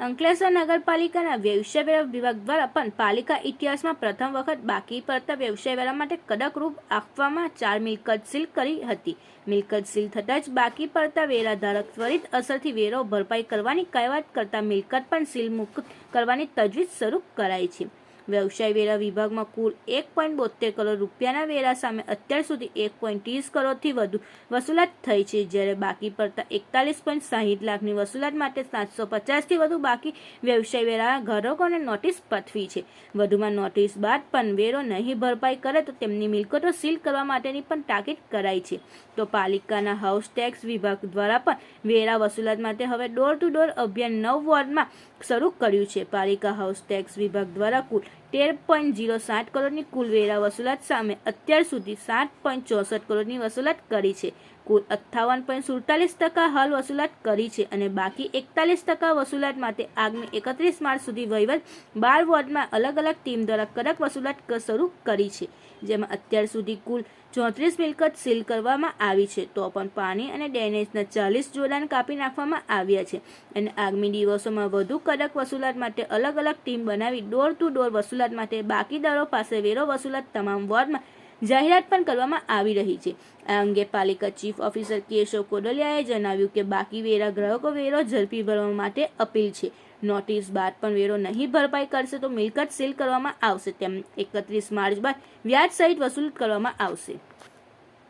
અંકલેશ્વર નગરપાલિકાના વ્યવસાય વેરા વિભાગ દ્વારા પણ પાલિકા ઇતિહાસમાં પ્રથમ વખત બાકી પડતા વ્યવસાય વેરા માટે કડક રૂપ આપવામાં 4 મિલકત સીલ કરી હતી. મિલકત સીલ થતાં જ બાકી પડતા વેરા ધારક ત્વરિત અસરથી વેરો ભરપાઈ કરવાની કવાયત કરતા મિલકત પણ સીલ મુક્ત કરવાની તજવીજ શરૂ કરાઈ છે. વ્યવસાય વેરા વિભાગમાં કુલ 1.72 કરોડ રૂપિયાના વેરા સામે અત્યાર સુધી 1.30 કરોડથી વધુ વસૂલાત થઈ છે, જ્યારે બાકી પડતા 41.60 લાખની વસૂલાત માટે 750થી વધુ બાકી વ્યવસાય વેરા ધારકોને નોટિસ પાઠવી છે. વધુમાં નોટિસ બાદ પણ વેરો નહીં ભરપાઈ કરે તો તેમની મિલકતો સીલ કરવા માટેની પણ તાકીદ કરાઈ છે. તો પાલિકાના હાઉસ ટેક્સ વિભાગ દ્વારા પણ વેરા વસૂલાત માટે હવે ડોર ટુ ડોર અભિયાન 9 વોર્ડમાં શરૂ કર્યું છે. પાલિકા હાઉસ ટેક્સ વિભાગ દ્વારા કુલ 13.07 કરોડની કુલ વેરા વસૂલાત સામે અત્યાર સુધી 7.64 કરોડની વસૂલાત કરી છે. કુલ 58.47% હાલ વસૂલાત કરી છે અને બાકી 41% વસૂલાત માટે આગામી 31 માર્ચ સુધી વહીવટ 12 વોર્ડમાં અલગ અલગ ટીમ દ્વારા કડક વસૂલાત શરૂ કરી છે, જેમાં અત્યાર સુધી કુલ 34 મિલકત સીલ કરવામાં આવી છે. તો પણ પાણી અને ડ્રેનેજના 40 જોડાણ કાપી નાખવામાં આવ્યા છે અને આગામી દિવસોમાં વધુ કડક વસૂલાત માટે અલગ અલગ ટીમ બનાવી ડોર ટુ ડોર વસૂલાત માટે બાકીદારો પાસે વેરો વસૂલાત તમામ વોર્ડમાં જાહેરાત પણ કરવામાં આવી રહી છે. આ અંગે પાલિકા ચીફ ઓફિસર કેશવ કોડલિયાએ જણાવ્યું કે બાકી વેરા ગ્રાહકો વેરો ઝડપી ભરવા માટે અપીલ છે. નોટિસ બાદ પણ વેરો નહીં ભરપાઈ કરશે તો મિલકત સીલ કરવામાં આવશે. તેમ 31 માર્ચ બાદ વ્યાજ સહિત વસૂલ કરવામાં આવશે.